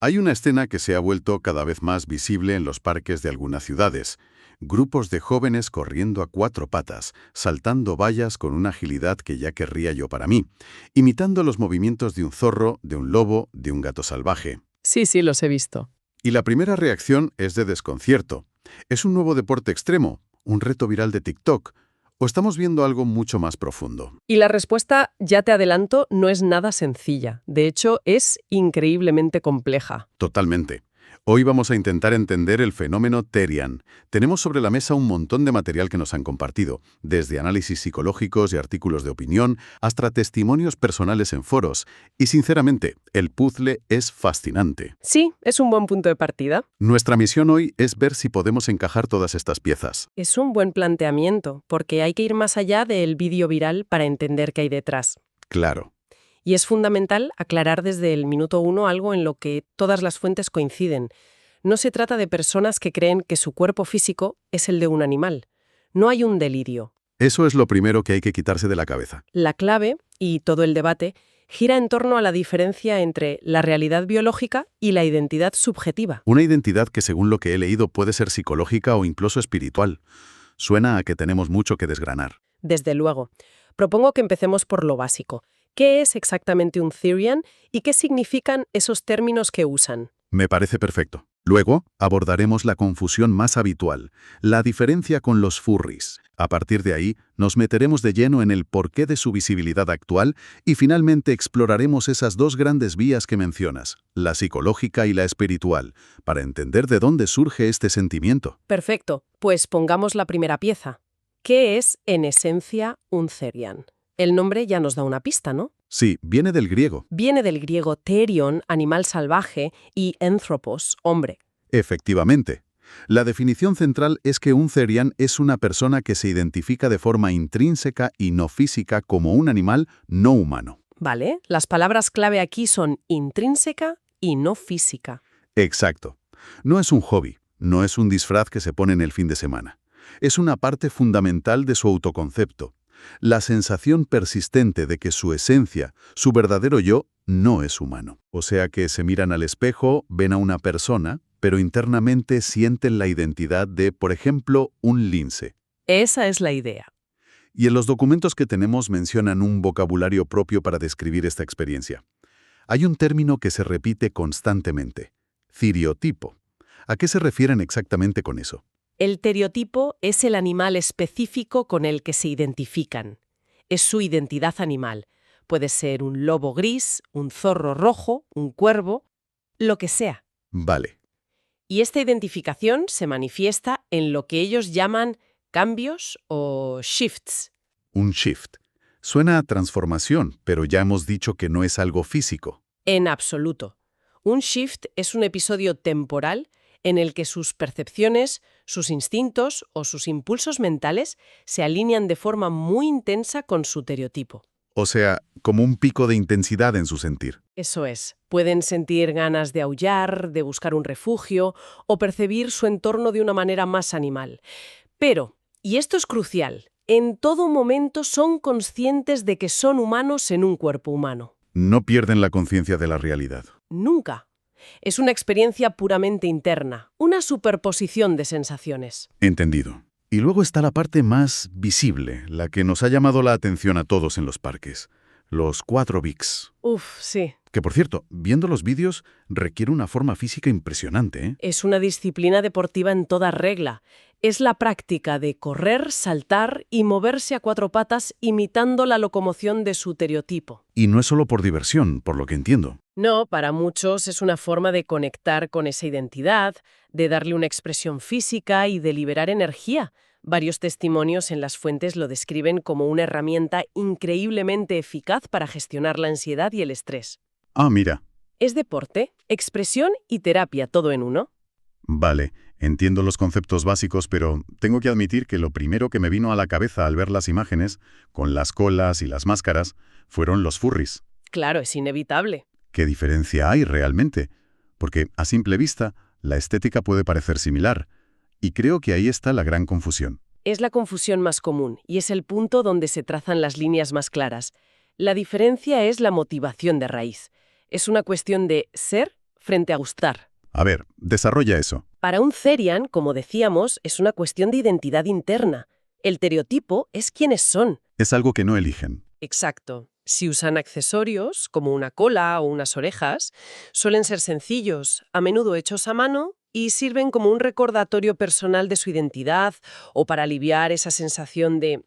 Hay una escena que se ha vuelto cada vez más visible en los parques de algunas ciudades. Grupos de jóvenes corriendo a cuatro patas, saltando vallas con una agilidad que ya querría yo para mí, imitando los movimientos de un zorro, de un lobo, de un gato salvaje. Sí, sí, los he visto. Y la primera reacción es de desconcierto. ¿Es un nuevo deporte extremo? ¿Un reto viral de TikTok? ¿O estamos viendo algo mucho más profundo? Y la respuesta, ya te adelanto, no es nada sencilla. De hecho, es increíblemente compleja. Totalmente. Hoy vamos a intentar entender el fenómeno Therian. Tenemos sobre la mesa un montón de material que nos han compartido, desde análisis psicológicos y artículos de opinión hasta testimonios personales en foros. Y sinceramente, el puzzle es fascinante. Sí, es un buen punto de partida. Nuestra misión hoy es ver si podemos encajar todas estas piezas. Es un buen planteamiento, porque hay que ir más allá del vídeo viral para entender qué hay detrás. Claro. Y es fundamental aclarar desde el minuto uno algo en lo que todas las fuentes coinciden. No se trata de personas que creen que su cuerpo físico es el de un animal. No hay un delirio. Eso es lo primero que hay que quitarse de la cabeza. La clave, y todo el debate, gira en torno a la diferencia entre la realidad biológica y la identidad subjetiva. Una identidad que, según lo que he leído, puede ser psicológica o incluso espiritual. Suena a que tenemos mucho que desgranar. Desde luego. Propongo que empecemos por lo básico. ¿Qué es exactamente un Therian y qué significan esos términos que usan? Me parece perfecto. Luego abordaremos la confusión más habitual, la diferencia con los furries. A partir de ahí, nos meteremos de lleno en el porqué de su visibilidad actual y finalmente exploraremos esas dos grandes vías que mencionas, la psicológica y la espiritual, para entender de dónde surge este sentimiento. Perfecto. Pues pongamos la primera pieza. ¿Qué es, en esencia, un Therian? El nombre ya nos da una pista, ¿no? Sí, viene del griego. Viene del griego therion, animal salvaje, y anthropos, hombre. Efectivamente. La definición central es que un Therian es una persona que se identifica de forma intrínseca y no física como un animal no humano. ¿Vale? Las palabras clave aquí son intrínseca y no física. Exacto. No es un hobby, no es un disfraz que se pone en el fin de semana. Es una parte fundamental de su autoconcepto. La sensación persistente de que su esencia, su verdadero yo, no es humano. O sea que se miran al espejo, ven a una persona, pero internamente sienten la identidad de, por ejemplo, un lince. Esa es la idea. Y en los documentos que tenemos mencionan un vocabulario propio para describir esta experiencia. Hay un término que se repite constantemente: ciriotipo. ¿A qué se refieren exactamente con eso? El teriotipo es el animal específico con el que se identifican. Es su identidad animal. Puede ser un lobo gris, un zorro rojo, un cuervo, lo que sea. Vale. Y esta identificación se manifiesta en lo que ellos llaman cambios o shifts. Un shift. Suena a transformación, pero ya hemos dicho que no es algo físico. En absoluto. Un shift es un episodio temporal en el que sus percepciones, sus instintos o sus impulsos mentales se alinean de forma muy intensa con su teriotipo. O sea, como un pico de intensidad en su sentir. Eso es. Pueden sentir ganas de aullar, de buscar un refugio o percibir su entorno de una manera más animal. Pero, y esto es crucial, en todo momento son conscientes de que son humanos en un cuerpo humano. No pierden la conciencia de la realidad. Nunca. Es una experiencia puramente interna, una superposición de sensaciones. Entendido. Y luego está la parte más visible, la que nos ha llamado la atención a todos en los parques. Los 4 Bics. Uf, sí. Que, por cierto, viendo los vídeos, requiere una forma física impresionante, ¿eh? Es una disciplina deportiva en toda regla. Es la práctica de correr, saltar y moverse a 4 patas imitando la locomoción de su teriotipo. Y no es solo por diversión, por lo que entiendo. No, para muchos es una forma de conectar con esa identidad, de darle una expresión física y de liberar energía. Varios testimonios en las fuentes lo describen como una herramienta increíblemente eficaz para gestionar la ansiedad y el estrés. Ah, mira. Es deporte, expresión y terapia, todo en uno. Vale, entiendo los conceptos básicos, pero tengo que admitir que lo primero que me vino a la cabeza al ver las imágenes, con las colas y las máscaras, fueron los furries. Claro, es inevitable. ¿Qué diferencia hay realmente? Porque, a simple vista, la estética puede parecer similar, y creo que ahí está la gran confusión. Es la confusión más común y es el punto donde se trazan las líneas más claras. La diferencia es la motivación de raíz. Es una cuestión de ser frente a gustar. A ver, desarrolla eso. Para un Therian, como decíamos, es una cuestión de identidad interna. El estereotipo es quiénes son. Es algo que no eligen. Exacto. Si usan accesorios, como una cola o unas orejas, suelen ser sencillos, a menudo hechos a mano, y sirven como un recordatorio personal de su identidad o para aliviar esa sensación de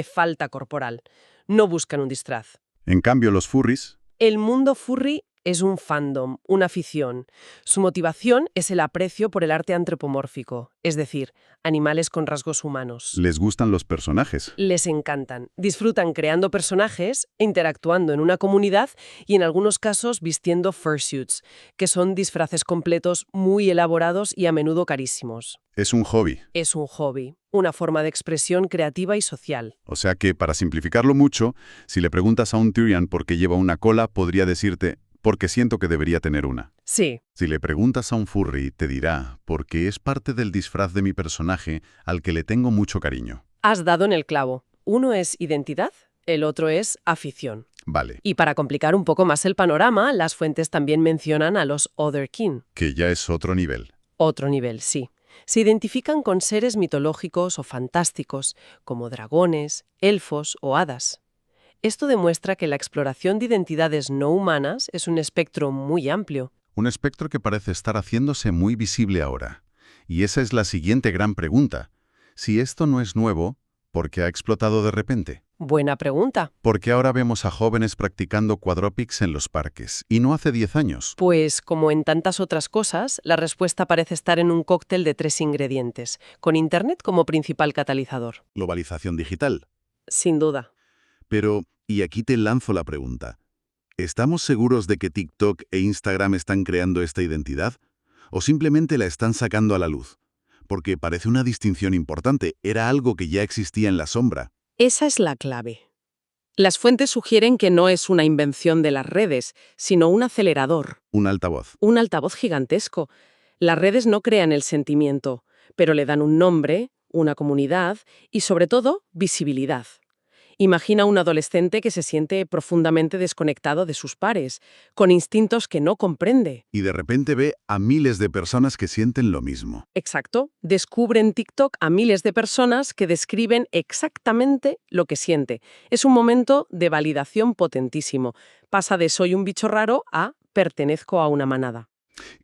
falta corporal. No buscan un disfraz. En cambio, los furries, El mundo furry es un fandom, una afición. Su motivación es el aprecio por el arte antropomórfico, es decir, animales con rasgos humanos. les gustan los personajes. Les encantan. Disfrutan creando personajes, interactuando en una comunidad y en algunos casos vistiendo fursuits, que son disfraces completos muy elaborados y a menudo carísimos. Es un hobby. Es un hobby, una forma de expresión creativa y social. O sea que, para simplificarlo mucho, si le preguntas a un Tyrian por qué lleva una cola, podría decirte, porque siento que debería tener una. Sí, Si le preguntas a un furry, te dirá, porque es parte del disfraz de mi personaje al que le tengo mucho cariño. has dado en el clavo. Uno es identidad, el otro es afición. Vale, Y para complicar un poco más el panorama, las fuentes también mencionan a los Otherkin. que ya es otro nivel. Otro nivel, sí. Se identifican con seres mitológicos o fantásticos, como dragones, elfos o hadas. Esto demuestra que la exploración de identidades no humanas es un espectro muy amplio. Un espectro que parece estar haciéndose muy visible ahora. Y esa es la siguiente gran pregunta. Si esto no es nuevo, ¿por qué ha explotado de repente? Buena pregunta. ¿Por qué ahora vemos a jóvenes practicando quadrópics en los parques, y no hace 10 años? Pues, como en tantas otras cosas, la respuesta parece estar en un cóctel de 3 ingredientes, con Internet como principal catalizador. Globalización digital. Sin duda. Pero, y aquí te lanzo la pregunta, ¿estamos seguros de que TikTok e Instagram están creando esta identidad? ¿O simplemente la están sacando a la luz? Porque parece una distinción importante, era algo que ya existía en la sombra. Esa es la clave. Las fuentes sugieren que no es una invención de las redes, sino un acelerador, Un altavoz. un altavoz gigantesco. Las redes no crean el sentimiento, pero le dan un nombre, una comunidad y, sobre todo, visibilidad. Imagina un adolescente que se siente profundamente desconectado de sus pares, con instintos que no comprende. Y de repente ve a miles de personas que sienten lo mismo. Exacto. Descubre en TikTok a miles de personas que describen exactamente lo que siente. Es un momento de validación potentísimo. Pasa de soy un bicho raro a pertenezco a una manada.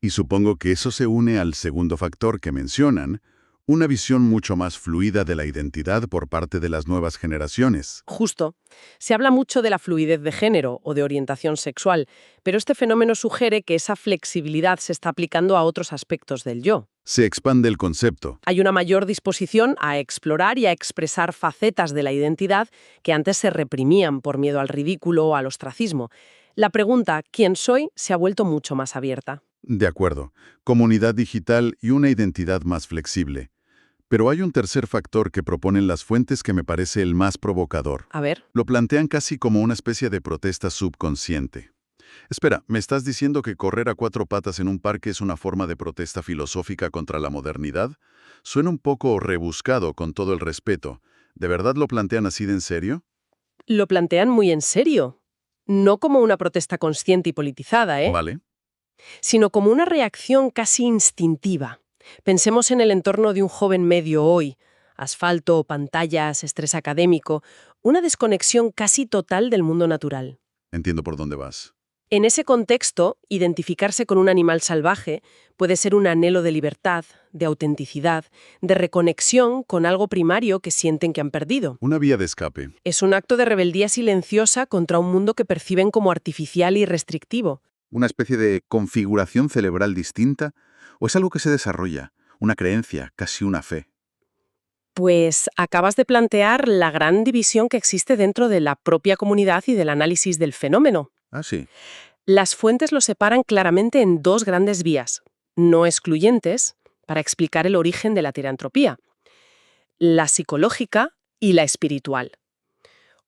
Y supongo que eso se une al segundo factor que mencionan, una visión mucho más fluida de la identidad por parte de las nuevas generaciones. Justo. Se habla mucho de la fluidez de género o de orientación sexual, pero este fenómeno sugiere que esa flexibilidad se está aplicando a otros aspectos del yo. Se expande el concepto. Hay una mayor disposición a explorar y a expresar facetas de la identidad que antes se reprimían por miedo al ridículo o al ostracismo. La pregunta ¿quién soy? Se ha vuelto mucho más abierta. De acuerdo, comunidad digital y una identidad más flexible. Pero hay un tercer factor que proponen las fuentes que me parece el más provocador. A ver. Lo plantean casi como una especie de protesta subconsciente. Espera, ¿me estás diciendo que correr a 4 patas en un parque es una forma de protesta filosófica contra la modernidad? Suena un poco rebuscado, con todo el respeto. ¿De verdad lo plantean así de en serio? Lo plantean muy en serio. No como una protesta consciente y politizada, Vale. sino como una reacción casi instintiva. Pensemos en el entorno de un joven medio hoy. Asfalto, pantallas, estrés académico, una desconexión casi total del mundo natural. Entiendo por dónde vas. En ese contexto, identificarse con un animal salvaje puede ser un anhelo de libertad, de autenticidad, de reconexión con algo primario que sienten que han perdido. Una vía de escape. Es un acto de rebeldía silenciosa contra un mundo que perciben como artificial y restrictivo. ¿Una especie de configuración cerebral distinta? ¿O es algo que se desarrolla? Una creencia, casi una fe. Pues acabas de plantear la gran división que existe dentro de la propia comunidad y del análisis del fenómeno. Ah, sí. Las fuentes lo separan claramente en dos grandes vías, no excluyentes, para explicar el origen de la tirantropía: la psicológica y la espiritual.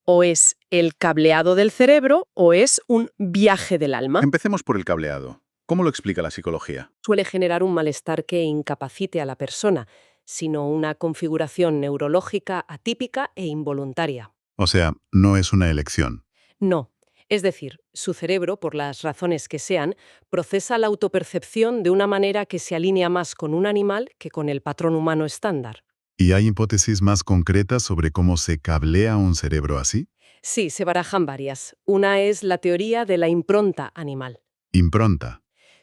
O es el cableado del cerebro o es un viaje del alma. Empecemos por el cableado. ¿Cómo lo explica la psicología? Suele generar un malestar que incapacite a la persona, sino una configuración neurológica atípica e involuntaria. O sea, no es una elección. No, Es decir, su cerebro, por las razones que sean, procesa la autopercepción de una manera que se alinea más con un animal que con el patrón humano estándar. ¿Y hay hipótesis más concretas sobre cómo se cablea un cerebro así? Sí, se barajan varias. Una es la teoría de la impronta animal. Impronta.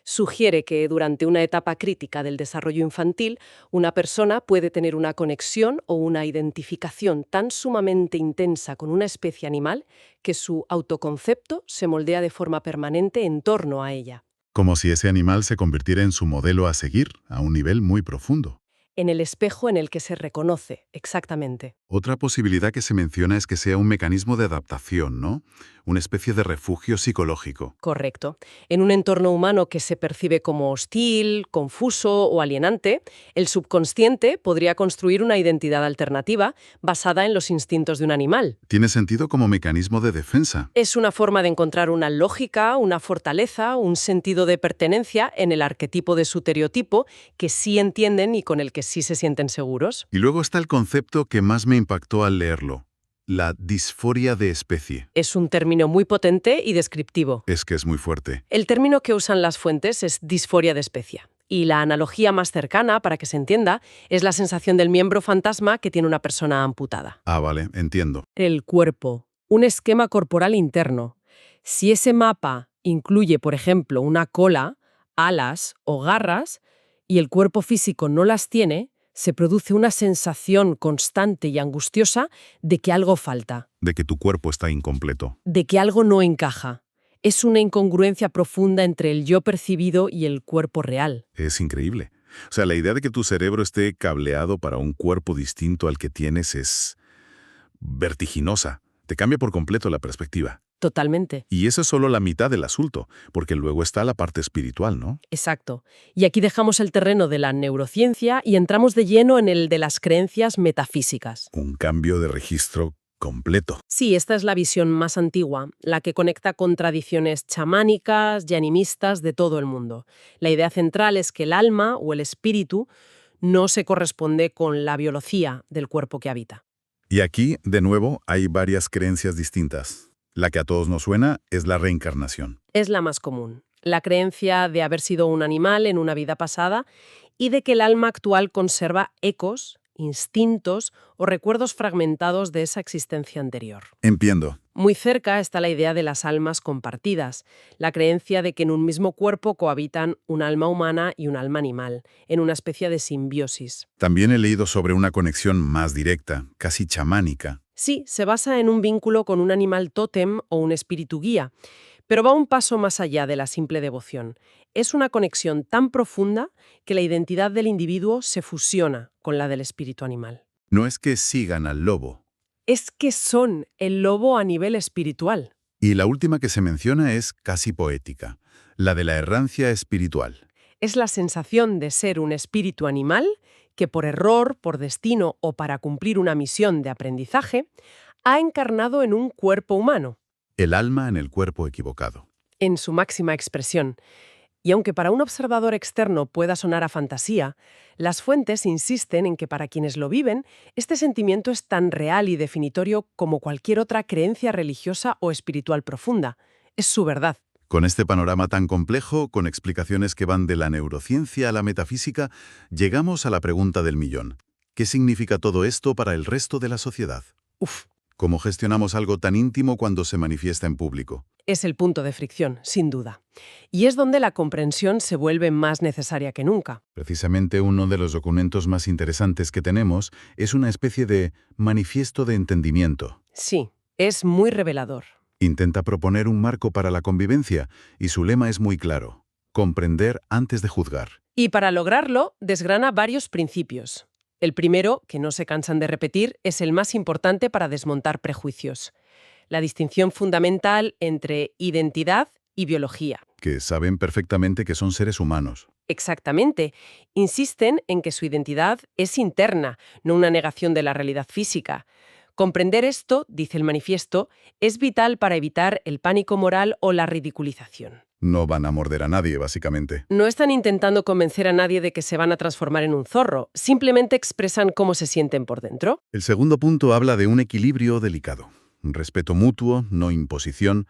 Sugiere que durante una etapa crítica del desarrollo infantil, una persona puede tener una conexión o una identificación tan sumamente intensa con una especie animal que su autoconcepto se moldea de forma permanente en torno a ella. Como si ese animal se convirtiera en su modelo a seguir, a un nivel muy profundo. En el espejo en el que se reconoce, exactamente. Otra posibilidad que se menciona es que sea un mecanismo de adaptación, ¿no? Una especie de refugio psicológico. Correcto. En un entorno humano que se percibe como hostil, confuso o alienante, el subconsciente podría construir una identidad alternativa basada en los instintos de un animal. Tiene sentido como mecanismo de defensa. Es una forma de encontrar una lógica, una fortaleza, un sentido de pertenencia en el arquetipo de su stereotipo que sí entienden y con el que sí se sienten seguros. Y luego está el concepto que más me impactó al leerlo, la disforia de especie. Es un término muy potente y descriptivo. Es que es muy fuerte. El término que usan las fuentes es disforia de especie. Y la analogía más cercana, para que se entienda, es la sensación del miembro fantasma que tiene una persona amputada. Ah, vale, entiendo. El cuerpo, un esquema corporal interno. Si ese mapa incluye, por ejemplo, una cola, alas o garras, y el cuerpo físico no las tiene, se produce una sensación constante y angustiosa de que algo falta, De que tu cuerpo está incompleto. de que algo no encaja. Es una incongruencia profunda entre el yo percibido y el cuerpo real. Es increíble. O sea, la idea de que tu cerebro esté cableado para un cuerpo distinto al que tienes es vertiginosa. Te cambia por completo la perspectiva. Totalmente. Y esa es solo la mitad del asunto, porque luego está la parte espiritual, ¿no? Exacto. Y aquí dejamos el terreno de la neurociencia y entramos de lleno en el de las creencias metafísicas. Un cambio de registro completo. Sí, esta es la visión más antigua, la que conecta con tradiciones chamánicas y animistas de todo el mundo. La idea central es que el alma o el espíritu no se corresponde con la biología del cuerpo que habita. Y aquí, de nuevo, hay varias creencias distintas. La que a todos nos suena es la reencarnación. Es la más común. La creencia de haber sido un animal en una vida pasada y de que el alma actual conserva ecos, instintos o recuerdos fragmentados de esa existencia anterior. Entiendo. Muy cerca está la idea de las almas compartidas, la creencia de que en un mismo cuerpo cohabitan un alma humana y un alma animal, en una especie de simbiosis. También he leído sobre una conexión más directa, casi chamánica. Sí, se basa en un vínculo con un animal tótem o un espíritu guía, pero va un paso más allá de la simple devoción. Es una conexión tan profunda que la identidad del individuo se fusiona con la del espíritu animal. No es que sigan al lobo. Es que son el lobo a nivel espiritual. Y la última que se menciona es casi poética, la de la errancia espiritual. Es la sensación de ser un espíritu animal que por error, por destino o para cumplir una misión de aprendizaje, ha encarnado en un cuerpo humano, El alma en el cuerpo equivocado. en su máxima expresión. Y aunque para un observador externo pueda sonar a fantasía, las fuentes insisten en que para quienes lo viven, este sentimiento es tan real y definitorio como cualquier otra creencia religiosa o espiritual profunda. Es su verdad. Con este panorama tan complejo, con explicaciones que van de la neurociencia a la metafísica, llegamos a la pregunta del millón. ¿Qué significa todo esto para el resto de la sociedad? Uf, ¿Cómo gestionamos algo tan íntimo cuando se manifiesta en público? es el punto de fricción, sin duda. Y es donde la comprensión se vuelve más necesaria que nunca. Precisamente uno de los documentos más interesantes que tenemos es una especie de manifiesto de entendimiento. Sí, es muy revelador. Intenta proponer un marco para la convivencia y su lema es muy claro: comprender antes de juzgar. Y para lograrlo, desgrana varios principios. El primero, que no se cansan de repetir, es el más importante para desmontar prejuicios. La distinción fundamental entre identidad y biología. Que saben perfectamente que son seres humanos. Exactamente. Insisten en que su identidad es interna, no una negación de la realidad física. Comprender esto, dice el manifiesto, es vital para evitar el pánico moral o la ridiculización. No van a morder a nadie, básicamente. No están intentando convencer a nadie de que se van a transformar en un zorro, simplemente expresan cómo se sienten por dentro. El segundo punto habla de un equilibrio delicado. Un respeto mutuo, no imposición,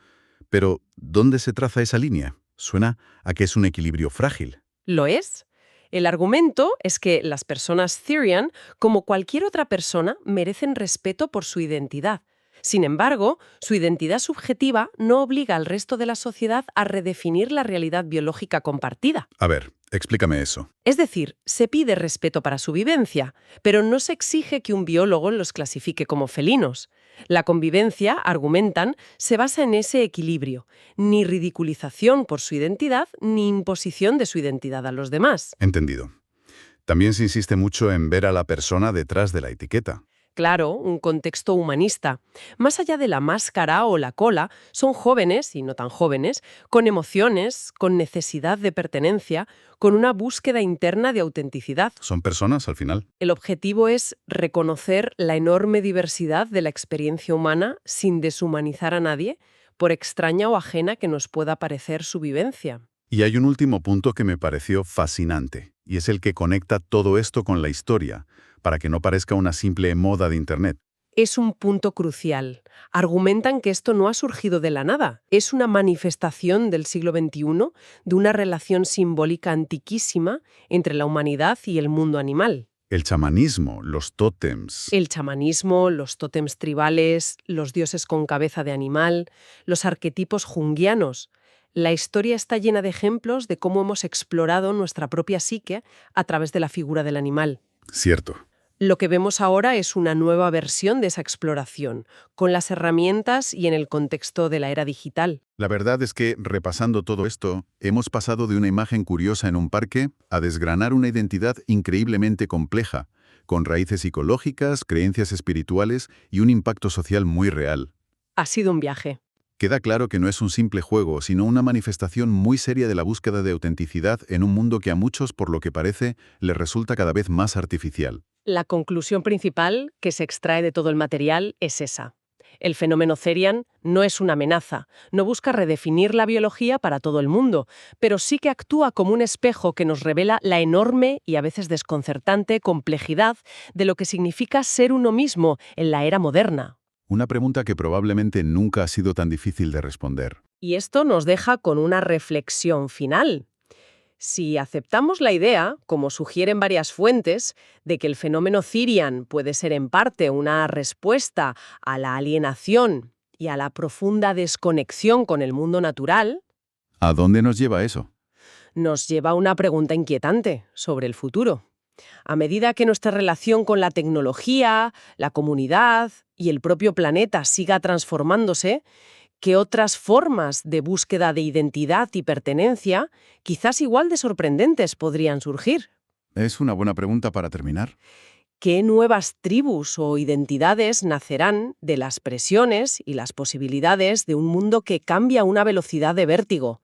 Pero, ¿dónde se traza esa línea? Suena a que es un equilibrio frágil. ¿Lo es? El argumento es que las personas Therian, como cualquier otra persona, merecen respeto por su identidad. Sin embargo, su identidad subjetiva no obliga al resto de la sociedad a redefinir la realidad biológica compartida. A ver, explícame eso. Es decir, se pide respeto para su vivencia, pero no se exige que un biólogo los clasifique como felinos. La convivencia, argumentan, se basa en ese equilibrio, ni ridiculización por su identidad, ni imposición de su identidad a los demás. Entendido. También se insiste mucho en ver a la persona detrás de la etiqueta. Claro, un contexto humanista. Más allá de la máscara o la cola, son jóvenes, y no tan jóvenes, con emociones, con necesidad de pertenencia, con una búsqueda interna de autenticidad. Son personas, al final. El objetivo es reconocer la enorme diversidad de la experiencia humana sin deshumanizar a nadie, por extraña o ajena que nos pueda parecer su vivencia. Y hay un último punto que me pareció fascinante, y es el que conecta todo esto con la historia, para que no parezca una simple moda de Internet. Es un punto crucial. Argumentan que esto no ha surgido de la nada. Es una manifestación del siglo XXI de una relación simbólica antiquísima entre la humanidad y el mundo animal. El chamanismo, los tótems. El chamanismo, los tótems tribales, los dioses con cabeza de animal, los arquetipos junguianos. La historia está llena de ejemplos de cómo hemos explorado nuestra propia psique a través de la figura del animal. Cierto. Lo que vemos ahora es una nueva versión de esa exploración, con las herramientas y en el contexto de la era digital. La verdad es que, repasando todo esto, hemos pasado de una imagen curiosa en un parque a desgranar una identidad increíblemente compleja, con raíces psicológicas, creencias espirituales y un impacto social muy real. Ha sido un viaje. Queda claro que no es un simple juego, sino una manifestación muy seria de la búsqueda de autenticidad en un mundo que a muchos, por lo que parece, les resulta cada vez más artificial. La conclusión principal que se extrae de todo el material es esa. El fenómeno Therian no es una amenaza, no busca redefinir la biología para todo el mundo, pero sí que actúa como un espejo que nos revela la enorme y a veces desconcertante complejidad de lo que significa ser uno mismo en la era moderna. Una pregunta que probablemente nunca ha sido tan difícil de responder. Y esto nos deja con una reflexión final. Si aceptamos la idea, como sugieren varias fuentes, de que el fenómeno Therian puede ser en parte una respuesta a la alienación y a la profunda desconexión con el mundo natural, ¿A dónde nos lleva eso? nos lleva a una pregunta inquietante sobre el futuro. A medida que nuestra relación con la tecnología, la comunidad y el propio planeta siga transformándose, ¿qué otras formas de búsqueda de identidad y pertenencia, quizás igual de sorprendentes, podrían surgir? Es una buena pregunta para terminar. ¿Qué nuevas tribus o identidades nacerán de las presiones y las posibilidades de un mundo que cambia a una velocidad de vértigo?